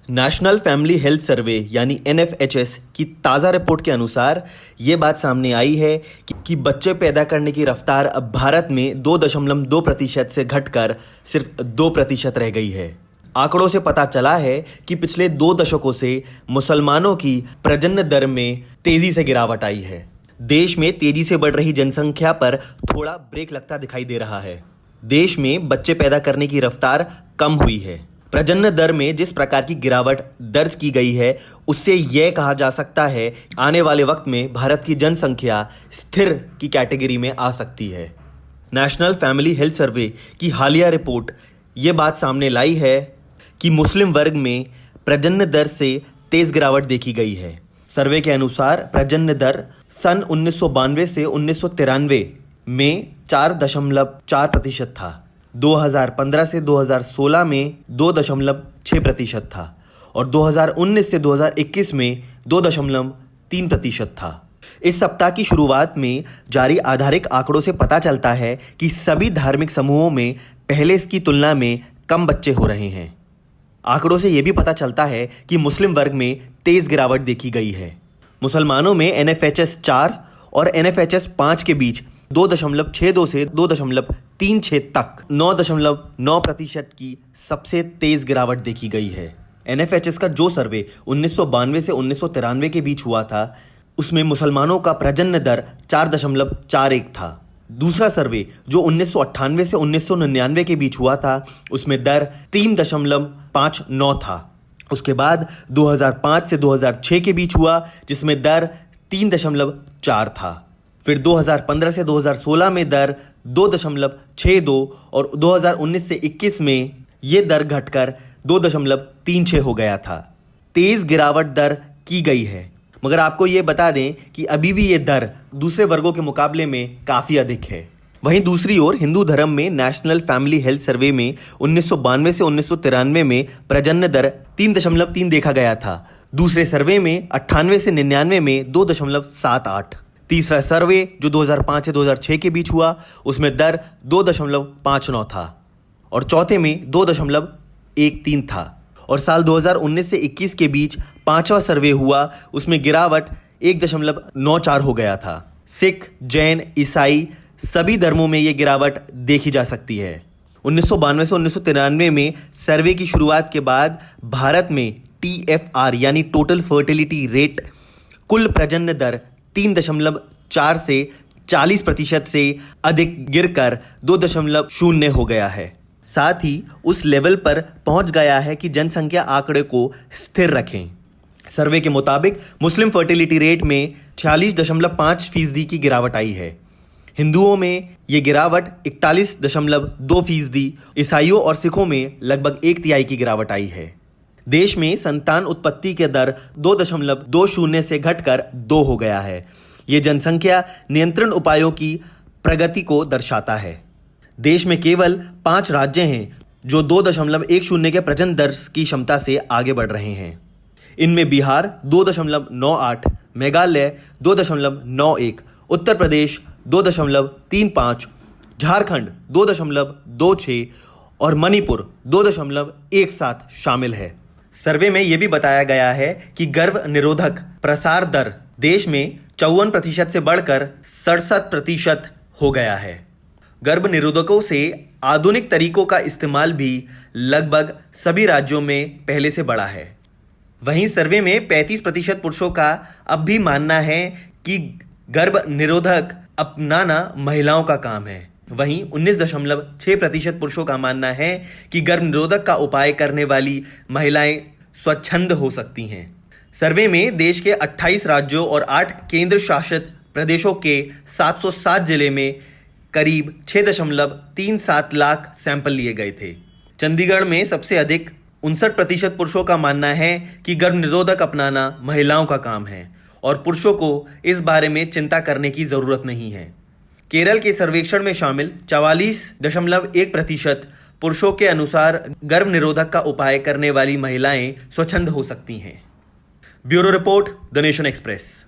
National family health survey यानी NFHS की ताज़ा रिपोर्ट के अनुसार ये बात सामने आई है कि बच्चे पैदा करने की रफ्तार अब भारत में 2.2% से घटकर सिर्फ 2% रह गई है। आंकड़ों से पता चला है कि पिछले 2 दशकों से मुसलमानों की प्रजनन दर में तेजी से गिरावट आई है। देश में तेजी से बढ़ रही जनसंख्या पर थोड़ा ब्रेक लगता दिखाई दे रहा है। देश में बच्चे पैदा करने की रफ्तार कम हुई है। प्रजनन दर में जिस प्रकार की गिरावट दर्ज की गई है, उससे यह कहा जा सकता है आने वाले वक्त में भारत की जनसंख्या स्थिर की कैटेगरी में आ सकती है। नेशनल फैमिली हेल्थ सर्वे की हालिया रिपोर्ट ये बात सामने लाई है कि मुस्लिम वर्ग में प्रजनन दर से तेज गिरावट देखी गई है। सर्वे के अनुसार प्रजनन दर सन 1992 से 1993 में 4.4% था। 2015 से 2016 में 2.6% था और 2019 से 2021 में 2.3% था। इस सप्ताह की शुरुआत में जारी आधारिक आंकड़ों से पता चलता है कि सभी धार्मिक समूहों में पहले इसकी तुलना में कम बच्चे हो रहे हैं। आंकड़ों से यह भी पता चलता है कि मुस्लिम वर्ग में तेज गिरावट देखी गई है। मुसलमानों में एनएफएचएस 4 और एनएफएचएस 5 के बीच 2.62 से 2.36 तक 9.9% की सबसे तेज गिरावट देखी गई है। एनएफएचएस का जो सर्वे 1992 से 1993 के बीच हुआ था, उसमें मुसलमानों का प्रजनन दर 4.41 था। दूसरा सर्वे जो 1998 से 1999 के बीच हुआ था, उसमें दर 3.59 था। उसके बाद 2005 से 2006 के बीच हुआ, जिसमें दर 3.4 था। फिर 2015 से 2016 में दर 2.62 और 2019 से 21 में ये दर घटकर 2.36 हो गया था। तेज गिरावट दर की गई है, मगर आपको ये बता दें कि अभी भी ये दर दूसरे वर्गों के मुकाबले में काफ़ी अधिक है। वहीं दूसरी ओर हिंदू धर्म में नेशनल फैमिली हेल्थ सर्वे में 1992 से 1993 में प्रजनन दर 3.3 देखा गया था। दूसरे सर्वे में 98 से 99 में 2.78। तीसरा सर्वे जो 2005 से 2006 के बीच हुआ, उसमें दर 2.59 था और चौथे में 2.13 था। और साल 2019 से 21 के बीच पांचवा सर्वे हुआ, उसमें गिरावट 1.94 हो गया था। सिख, जैन, ईसाई सभी धर्मों में ये गिरावट देखी जा सकती है। 1992 से 1993 में सर्वे की शुरुआत के बाद भारत में TFR यानी टोटल फर्टिलिटी रेट, कुल प्रजनन दर 3.4 से 40% से अधिक गिरकर 2.0 हो गया है। साथ ही उस लेवल पर पहुंच गया है कि जनसंख्या आंकड़े को स्थिर रखें। सर्वे के मुताबिक मुस्लिम फर्टिलिटी रेट में 46.5% की गिरावट आई है। हिंदुओं में ये गिरावट 41.2%, ईसाइयों और सिखों में लगभग 1/3 की गिरावट आई है। देश में संतान उत्पत्ति के दर 2.20 से घटकर 2 हो गया है। ये जनसंख्या नियंत्रण उपायों की प्रगति को दर्शाता है। देश में केवल 5 राज्य हैं जो 2.10 के प्रजनन दर की क्षमता से आगे बढ़ रहे हैं। इनमें बिहार 2.98, मेघालय 2.91, उत्तर प्रदेश 2.35, झारखंड 2.26 और मणिपुर 2.17 शामिल है। सर्वे में यह भी बताया गया है कि गर्भ निरोधक प्रसार दर देश में 54% से बढ़कर 67% हो गया है। गर्भ निरोधकों से आधुनिक तरीकों का इस्तेमाल भी लगभग सभी राज्यों में पहले से बढ़ा है। वहीं सर्वे में 35% पुरुषों का अब भी मानना है कि गर्भ निरोधक अपनाना महिलाओं का काम है। वहीं 19.6% पुरुषों का मानना है कि गर्भ निरोधक का उपाय करने वाली महिलाएं स्वच्छंद हो सकती हैं। सर्वे में देश के 28 राज्यों और 8 केंद्र शासित प्रदेशों के 707 जिले में करीब 6.37 लाख सैंपल लिए गए थे। चंडीगढ़ में सबसे अधिक 59% पुरुषों का मानना है कि गर्भ निरोधक अपनाना महिलाओं का काम है और पुरुषों को इस बारे में चिंता करने की जरूरत नहीं है। केरल के सर्वेक्षण में शामिल 44.1% पुरुषों के अनुसार गर्भ निरोधक का उपाय करने वाली महिलाएं स्वच्छंद हो सकती हैं। Bureau report, the nation express.